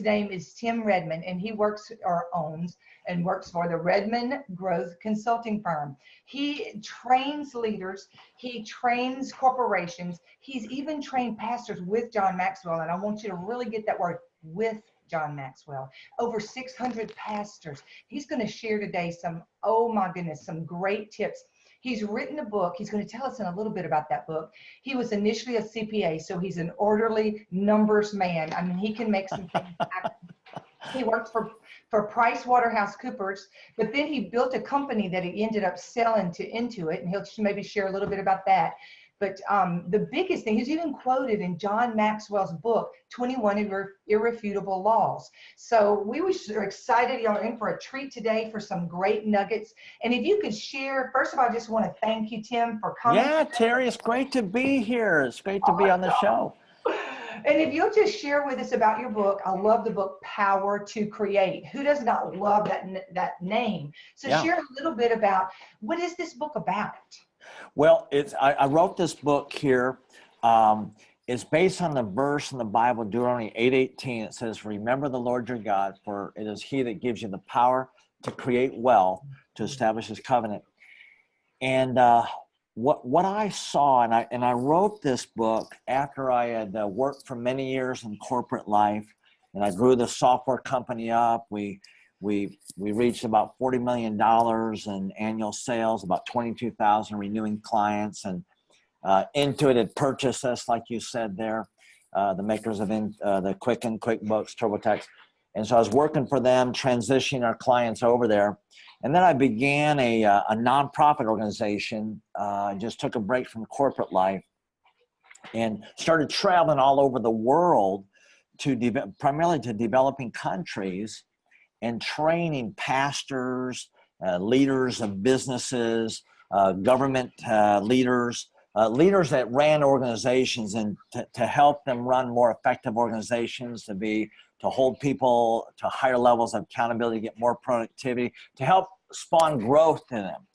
name is Tim Redmond, and he works or owns and works for the Redmond Growth Consulting Firm. He trains leaders, he trains corporations, he's even trained pastors with John Maxwell, and I want you to really get that word, with John Maxwell. Over 600 pastors. He's going to share today some, oh my goodness, some great tips. He's written a book. He's going to tell us in a little bit about that book. He was initially a CPA, so he's an orderly numbers man. I mean, he can make some things happen. He worked for Price Waterhouse Coopers, but then he built a company that he ended up selling into it, and he'll maybe share a little bit about that. But the biggest thing, he's even quoted in John Maxwell's book, 21 Irrefutable Laws. So we are excited. Y'all are in for a treat today for some great nuggets. And if you could share, first of all, I just want to thank you, Tim, for coming. Yeah, Terry, it's great to be here. It's great to be on the show. And if you'll just share with us about your book, I love the book, Power to Create. Who does not love that name? So share a little bit about, what is this book about? Well, I wrote this book here. It's based on the verse in the Bible, Deuteronomy 8:18. It says, remember the Lord your God, for it is he that gives you the power to create wealth, to establish his covenant. And what I saw, and I wrote this book after I had worked for many years in corporate life, and I grew the software company up. We reached about $40 million in annual sales, about 22,000 renewing clients, and Intuit had purchased us, like you said there, the makers of the Quicken, QuickBooks, TurboTax. And so I was working for them, transitioning our clients over there. And then I began a nonprofit organization, just took a break from corporate life and started traveling all over the world primarily to developing countries and training pastors, leaders of businesses, government leaders, leaders that ran organizations, and to help them run more effective organizations, to hold people to higher levels of accountability, get more productivity, to help spawn growth in them.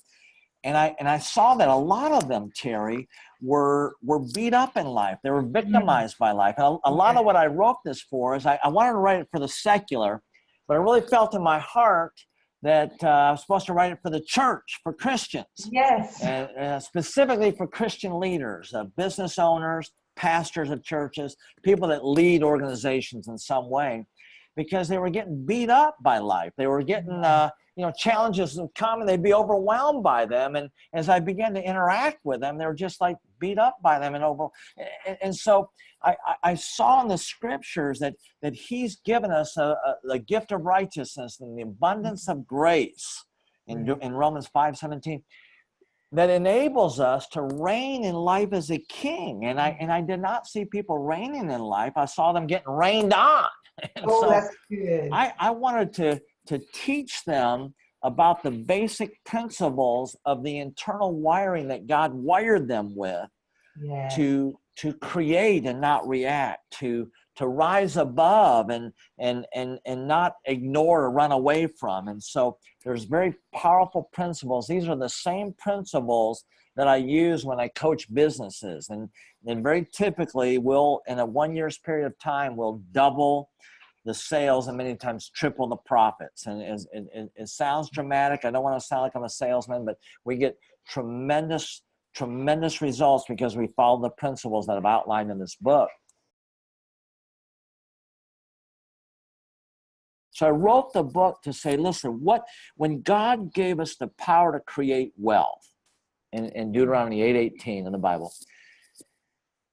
And I saw that a lot of them, Terry, were beat up in life. They were victimized by life. And a lot of what I wrote this for is I wanted to write it for the secular, but I really felt in my heart that I was supposed to write it for the church, for Christians. Yes. And specifically for Christian leaders, business owners, pastors of churches, people that lead organizations in some way, because they were getting beat up by life. They were getting, challenges would come and they'd be overwhelmed by them. And as I began to interact with them, they were just like beat up by them and so I saw in the scriptures that he's given us the gift of righteousness and the abundance of grace in Romans 5:17 that enables us to reign in life as a king. And I did not see people reigning in life. I saw them getting rained on. And so that's good. I wanted to teach them about the basic principles of the internal wiring that God wired them with, to create and not react, to rise above and not ignore or run away from. And so there's very powerful principles. These are the same principles that I use when I coach businesses. And very typically we'll, in a 1 year's period of time, we'll double the sales and many times triple the profits. And it sounds dramatic. I don't want to sound like I'm a salesman, but we get tremendous results because we follow the principles that I've outlined in this book. So I wrote the book to say, listen, when God gave us the power to create wealth in Deuteronomy 8:18 in the Bible,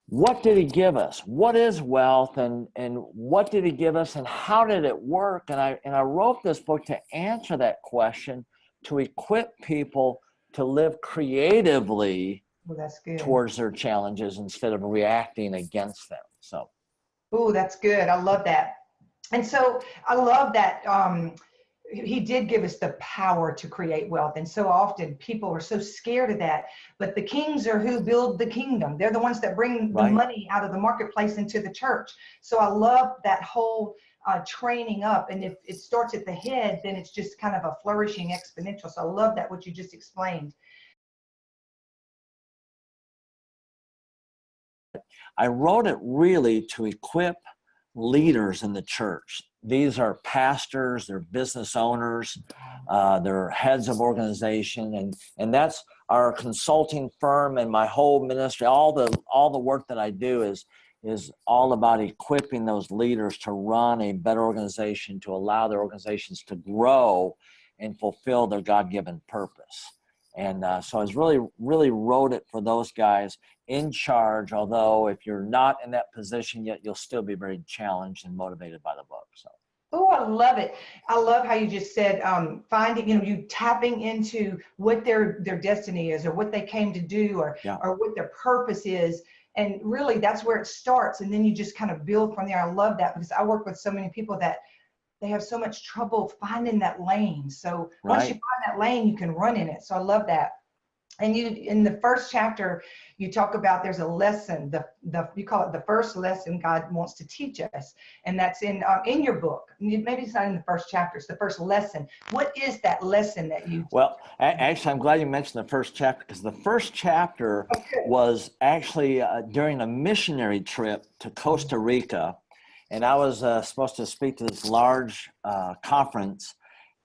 what did he give us? What is wealth, and what did he give us, and how did it work? And I wrote this book to answer that question, to equip people to live creatively towards their challenges instead of reacting against them. So, oh, that's good. I love that. And so I love that he did give us the power to create wealth. And so often people are so scared of that. But the kings are who build the kingdom. They're the ones that bring the money out of the marketplace into the church. So I love that whole training up. And if it starts at the head, then it's just kind of a flourishing exponential. So I love that, what you just explained. I wrote it really to equip leaders in the church, these are pastors, they're business owners, they're heads of organization, and that's our consulting firm and my whole ministry. All the work that I do is all about equipping those leaders to run a better organization, to allow their organizations to grow and fulfill their God-given purpose. And so I was really wrote it for those guys in charge, although if you're not in that position yet, you'll still be very challenged and motivated by the book. So. Oh, I love it. I love how you just said finding, you tapping into what their destiny is, or what they came to do, or what their purpose is. And really that's where it starts. And then you just kind of build from there. I love that, because I work with so many people that they have so much trouble finding that lane. So once you find that lane, you can run in it. So I love that. And you, in the first chapter, you talk about there's a lesson, you call it the first lesson God wants to teach us. And that's in your book. Maybe it's not in the first chapter, it's the first lesson. What is that lesson that you? Well, actually, I'm glad you mentioned the first chapter, because the first chapter was actually during a missionary trip to Costa Rica. And I was supposed to speak to this large conference,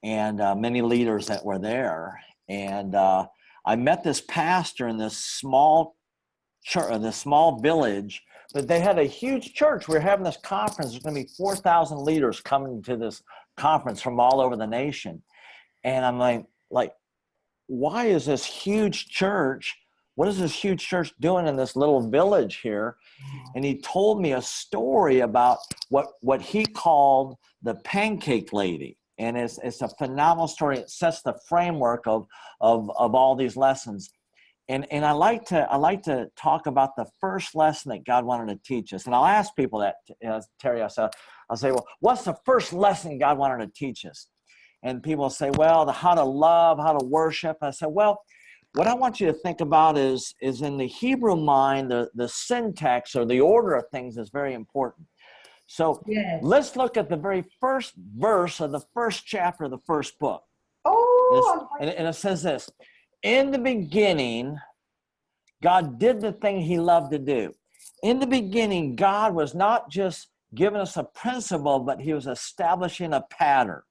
and many leaders that were there. And I met this pastor in this small church, this small village, but they had a huge church. We were having this conference. There's going to be 4,000 leaders coming to this conference from all over the nation. And I'm like, why is this huge church? What is this huge church doing in this little village here? And he told me a story about what he called the pancake lady. And it's a phenomenal story. It sets the framework of all these lessons. And I like to talk about the first lesson that God wanted to teach us. And I'll ask people that, Terry, I'll say, well, what's the first lesson God wanted to teach us? And people say, well, how to love, how to worship. I said, well, what I want you to think about is in the Hebrew mind, the syntax or the order of things is very important. So let's look at the very first verse of the first chapter of the first book. And it says this: in the beginning, God did the thing he loved to do. In the beginning, God was not just giving us a principle, but he was establishing a pattern.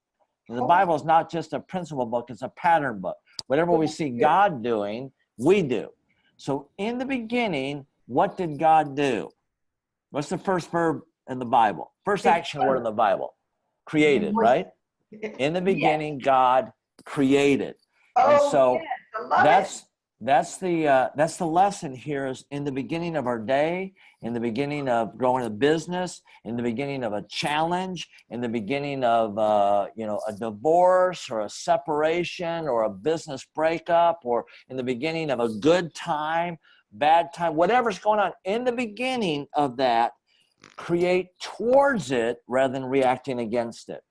The Bible is not just a principle book, it's a pattern book. Whatever we see God doing, we do. So in the beginning, what did God do? What's the first verb in the Bible? First action word in the Bible? Created, right? In the beginning, God created. And so that's the lesson here, is in the beginning of our day, in the beginning of growing a business, in the beginning of a challenge, in the beginning of a divorce or a separation or a business breakup, or in the beginning of a good time, bad time, whatever's going on, in the beginning of that, create towards it rather than reacting against it.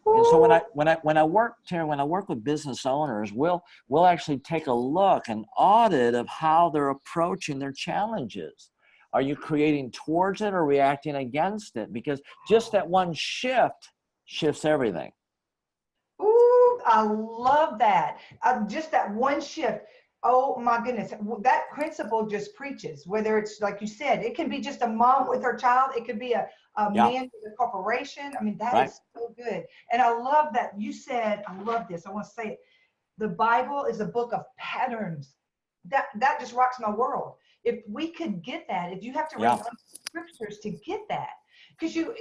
And so when I work with business owners, we'll actually take a look, an audit of how they're approaching their challenges. Are you creating towards it or reacting against it? Because just that one shift shifts everything. Ooh, I love that. Just that one shift. Oh my goodness, that principle just preaches. Whether it's, like you said, it can be just a mom with her child. It could be a man with a corporation. I mean, that is so good. And I love that you said, I love this. I want to say it. The Bible is a book of patterns. That just rocks my world. If we could get that, if you have to read scriptures to get that, because you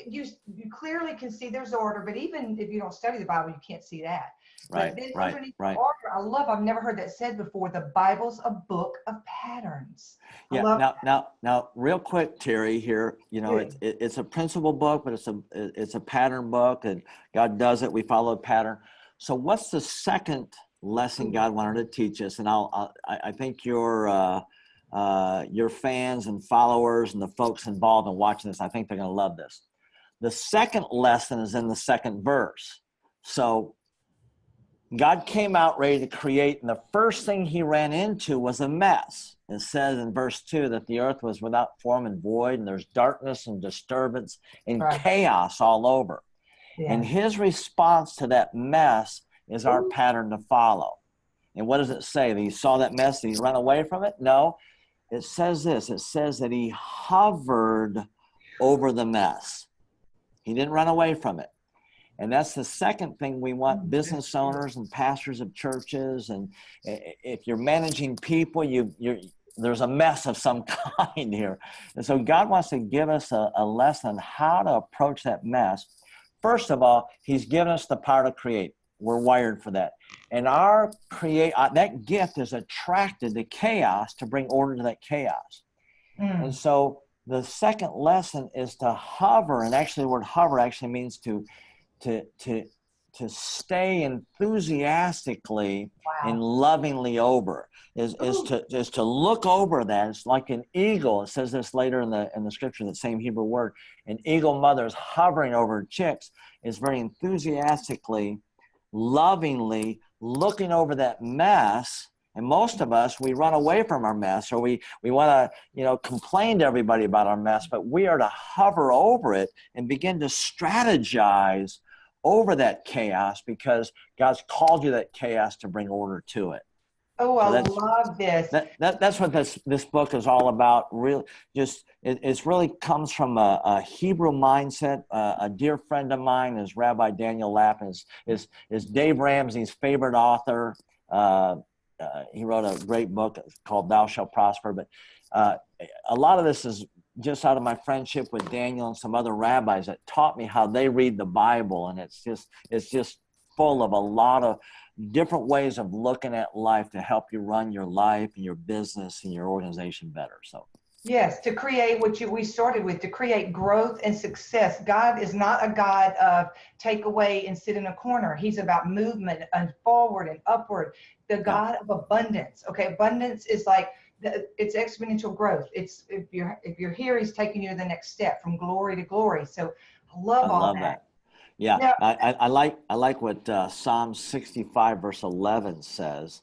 clearly can see there's order, but even if you don't study the Bible, you can't see that. But then underneath the order, I've never heard that said before. The Bible's a book of patterns. Now, real quick, Terry, here, it's a principle book, but it's a pattern book, and God does it. We follow a pattern. So what's the second lesson God wanted to teach us? And I think your fans and followers and the folks involved in watching this, I think they're going to love this. The second lesson is in the second verse. So God came out ready to create, and the first thing he ran into was a mess. It says in verse 2 that the earth was without form and void, and there's darkness and disturbance and chaos all over. Yeah. And his response to that mess is our pattern to follow. And what does it say? That he saw that mess and he ran away from it? No. It says this. It says that he hovered over the mess. He didn't run away from it. And that's the second thing we want business That's true. owners and pastors of churches. And if you're managing people, there's a mess of some kind here. And so God wants to give us a lesson on how to approach that mess. First of all, he's given us the power to create. We're wired for that. And that gift is attracted to chaos to bring order to that chaos. And so the second lesson is to hover, and actually the word hover actually means to stay enthusiastically and lovingly over, is to look over that. It's like an eagle. It says this later in the scripture, the same Hebrew word. An eagle mother is hovering over her chicks, is very enthusiastically, lovingly looking over that mess. And most of us, we run away from our mess, or we want to, complain to everybody about our mess, but we are to hover over it and begin to strategize over that chaos, because God's called you that chaos to bring order to it. Oh, I love this. That's what this book is all about. Really, it really comes from a Hebrew mindset. A dear friend of mine is Rabbi Daniel Lappin, is Dave Ramsey's favorite author. He wrote a great book called Thou Shalt Prosper. But a lot of this is just out of my friendship with Daniel and some other rabbis that taught me how they read the Bible. And it's just full of a lot of different ways of looking at life to help you run your life and your business and your organization better. So yes, to create what we started with, to create growth and success. God is not a God of take away and sit in a corner. He's about movement and forward and upward. The God of abundance. Okay, abundance is like it's exponential growth. It's if you're here, he's taking you to the next step from glory to glory. So I love that. Yeah, now, I like what Psalm 65 verse 11 says.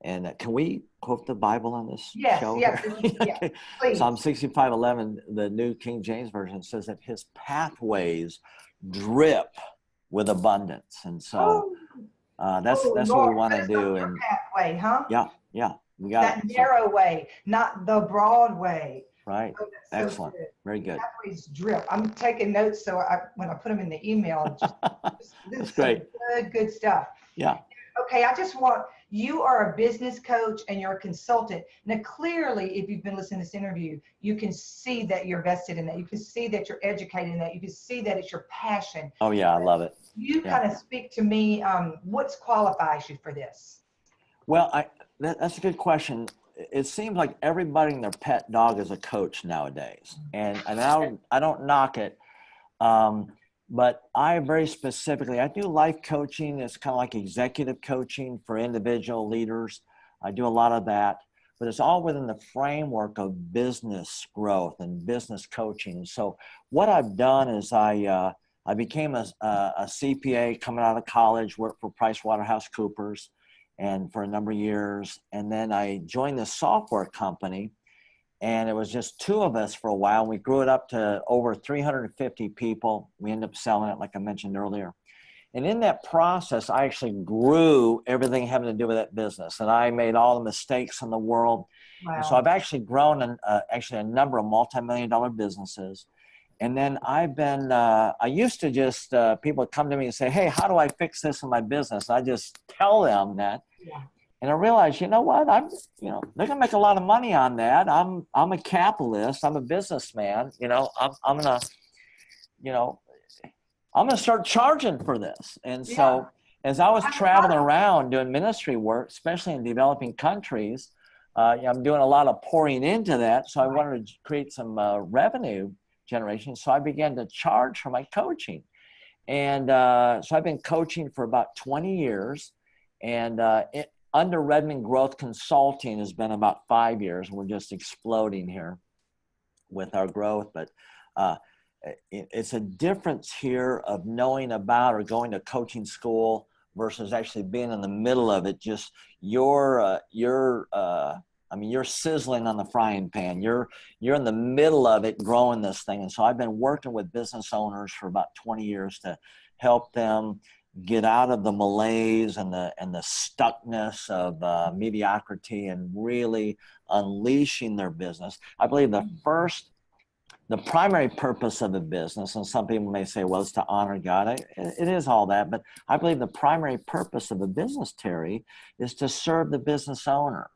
And can we quote the Bible on this show? Yes, Okay. please. Psalm 65:11, the New King James Version, says that his pathways drip with abundance. And so that's Lord, what we want to do. And pathway, huh? Yeah, we got that narrow way, not the broad way. Right. Oh, excellent. So very good. Pathways drip. I'm taking notes so when I put them in the email, this that's is great. Good stuff. Yeah. Okay, you are a business coach and you're a consultant. Now, clearly, if you've been listening to this interview, you can see that you're vested in that. You can see that you're educated in that. You can see that it's your passion. Oh, yeah, I love it. You kind of speak to me, what qualifies you for this? Well, that's a good question. It seems like everybody and their pet dog is a coach nowadays. And I don't knock it. But I very specifically, I do life coaching. It's kind of like executive coaching for individual leaders. I do a lot of that, but it's all within the framework of business growth and business coaching. So what I've done is I became a CPA coming out of college, worked for PricewaterhouseCoopers and for a number of years. And then I joined the software company. And it was just two of us for a while. We grew it up to over 350 people. We ended up selling it, like I mentioned earlier. And in that process, I actually grew everything having to do with that business. And I made all the mistakes in the world. Wow. And so I've actually grown a number of multi-million-dollar businesses. And then I used to just, people would come to me and say, hey, how do I fix this in my business? I just tell them that. Yeah. And I realized, you know what, they're gonna make a lot of money on that. I'm a capitalist. I'm a businessman. I'm gonna start charging for this. And so, as I was traveling around doing ministry work, especially in developing countries, I'm doing a lot of pouring into that. So I wanted to create some revenue generation. So I began to charge for my coaching, and so I've been coaching for about 20 years, and under Redmond Growth Consulting has been about 5 years. We're just exploding here with our growth, but it's a difference here of knowing about or going to coaching school versus actually being in the middle of it. Just you're sizzling on the frying pan. You're in the middle of it, growing this thing. And so I've been working with business owners for about 20 years to help them get out of the malaise and the stuckness of mediocrity and really unleashing their business. I believe the first the primary purpose of the business, and some people may say, well, it's to honor God. It is all that, but I believe the primary purpose of a business, Terry, is to serve the business owner.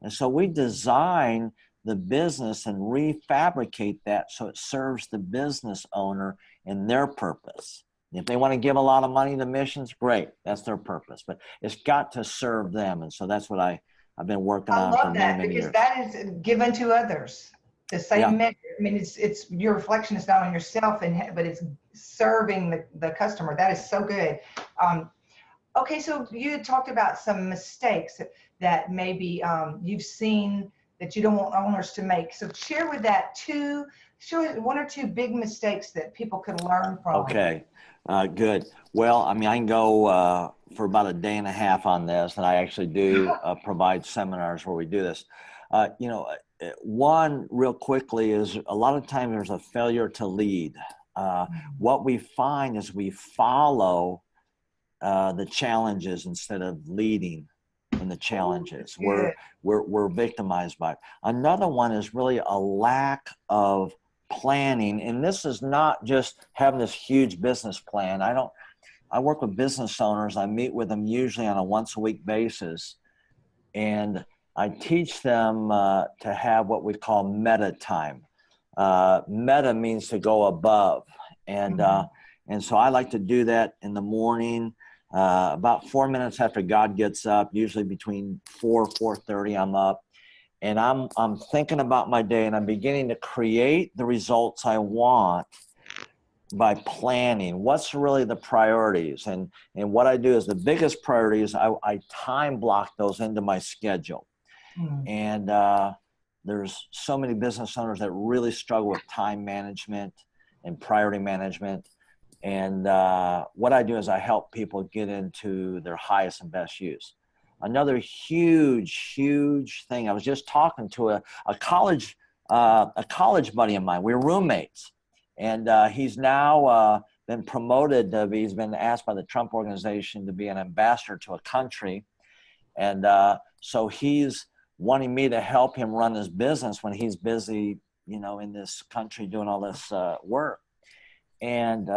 And so we design the business and refabricate that so it serves the business owner in their purpose. If they want to give a lot of money to missions, great, that's their purpose, but it's got to serve them. And so that's what I've been working on for many, many years. Because that is given to others. The same measure. I mean, it's your reflection is not on yourself, but it's serving the customer. That is so good. Okay, so you talked about some mistakes that maybe you've seen that you don't want owners to make. So share with that one or two big mistakes that people could learn from. Okay, good. Well, I mean, I can go for about a day and a half on this, and I actually do provide seminars where we do this. One real quickly is a lot of times there's a failure to lead. What we find is we follow the challenges instead of leading in the challenges. We're victimized by it. Another one is really a lack of planning, and this is not just having this huge business plan. I work with business owners. I meet with them usually on a once-a-week basis, and I teach them to have what we call meta time. Meta means to go above, and so I like to do that in the morning. About 4 minutes after God gets up, usually between 4:30, I'm up, and I'm thinking about my day, and I'm beginning to create the results I want by planning. What's really the priorities, and what I do is the biggest priorities. I time block those into my schedule, and there's so many business owners that really struggle with time management and priority management. And what I do is I help people get into their highest and best use. Another huge thing, I was just talking to a college buddy of mine. We were roommates, and he's now been promoted. He's been asked by the Trump organization to be an ambassador to a country. And so he's wanting me to help him run his business when he's busy, in this country doing all this work. And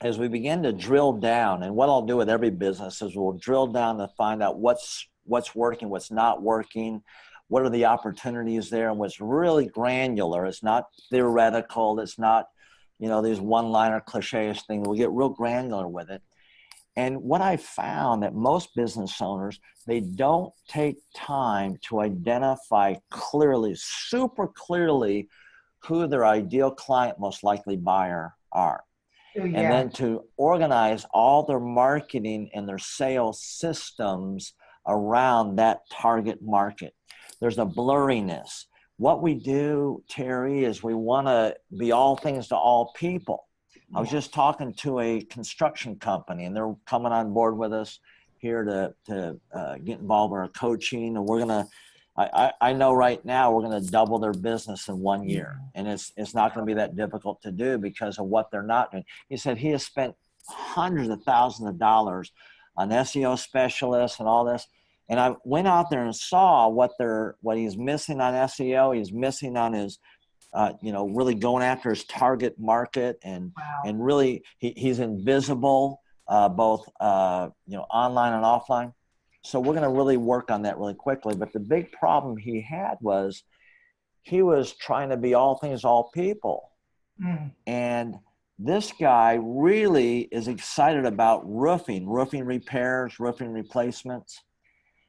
as we begin to drill down, and what I'll do with every business is we'll drill down to find out what's working, what's not working, what are the opportunities there, and what's really granular. It's not theoretical. It's not, these one-liner cliche-ish things. We'll get real granular with it. And what I found that most business owners, they don't take time to identify clearly, super clearly, who their ideal client, most likely buyer are. Oh, yeah. And then to organize all their marketing and their sales systems around that target market. There's a blurriness. What we do, Terry, is we want to be all things to all people. I was just talking to a construction company, and they're coming on board with us here to get involved in our coaching. And we're going to, I know right now we're going to double their business in 1 year. And it's not going to be that difficult to do because of what they're not doing. He said he has spent hundreds of thousands of dollars on SEO specialists and all this. And I went out there and saw what he's missing on SEO. He's missing on his, really going after his target market, and really he's invisible, both online and offline. So we're going to really work on that really quickly. But the big problem he had was he was trying to be all things, all people. And this guy really is excited about roofing repairs, roofing replacements.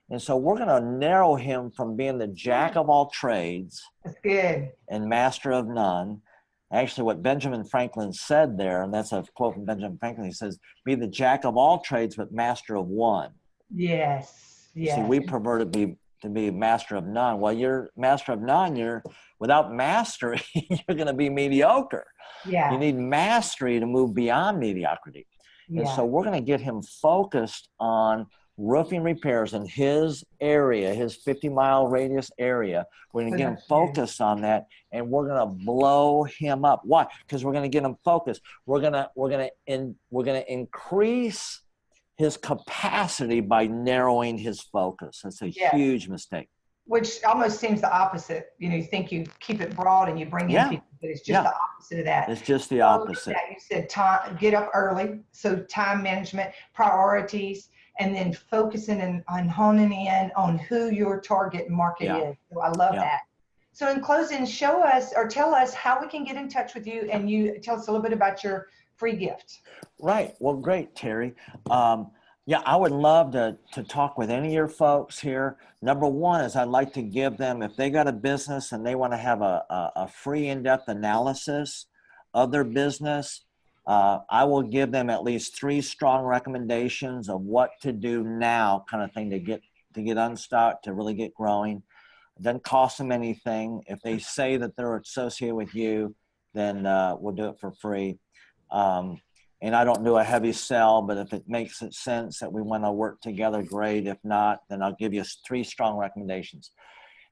And so we're going to narrow him from being the jack of all trades. That's good. And master of none. Actually, what Benjamin Franklin said there, and that's a quote from Benjamin Franklin, he says, be the jack of all trades, but master of one. Yes. See, we prefer to be master of none. Well, you're master of none. You're without mastery, you're going to be mediocre. Yeah. You need mastery to move beyond mediocrity. And so we're going to get him focused on roofing repairs in his area, his 50-mile radius area. We're going to get him focused on that, and we're going to blow him up. Why? Because we're going to get him focused. We're going to increase his capacity by narrowing his focus. That's a huge mistake. which almost seems the opposite. You know, you think you keep it broad and you bring in Yeah. people, but it's just Yeah. the opposite of that. It's just the So I love opposite. that. You said time, get up early. So time management, priorities, and then focusing on honing in on who your target market Yeah. is. So I love Yeah. that. So in closing, show us or tell us how we can get in touch with you, and you tell us a little bit about your free gift. Right. Well, great, Terry. Yeah, I would love to talk with any of your folks here. Number one is I'd like to give them, if they got a business and they want to have a free in-depth analysis of their business, I will give them at least 3 strong recommendations of what to do now, kind of thing, to get unstuck, to really get growing. It doesn't cost them anything. If they say that they're associated with you, then we'll do it for free. And I don't do a heavy sell, but if it makes sense that we want to work together, great. If not, then I'll give you 3 strong recommendations.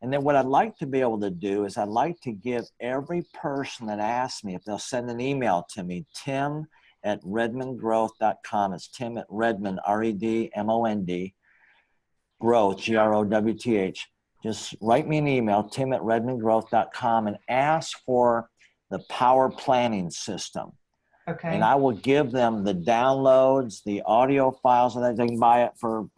And then what I'd like to be able to do is I'd like to give every person that asks me, if they'll send an email to me, tim@redmondgrowth.com. It's Tim at Redmond, REDMOND, growth, GROWTH. Just write me an email, tim@redmondgrowth.com, and ask for the power planning system. Okay. And I will give them the downloads, the audio files, and they can buy it for,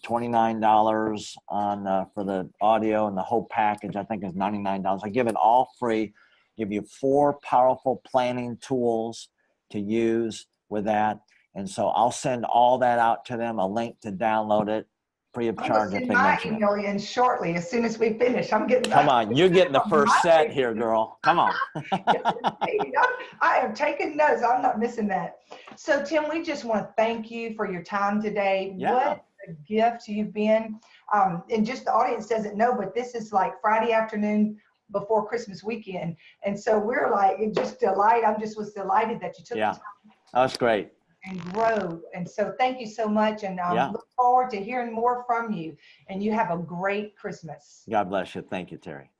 $29 on for the audio, and the whole package I think is $99. I give it all free. Give you 4 powerful planning tools to use with that. And so I'll send all that out to them, a link to download it, free of charge if they mention it. I'm going to send my email in shortly as soon as we finish. I'm getting. Come on, you're getting the first set here, girl. Come on. I am taking notes. I'm not missing that. So Tim, we just want to thank you for your time today. Yeah. What a gift you've been. And just the audience doesn't know, but this is like Friday afternoon before Christmas weekend. And so we're like, just delighted. Was delighted that you took the time. That's great. And grow. And so thank you so much. And look forward to hearing more from you. And you have a great Christmas. God bless you. Thank you, Terry.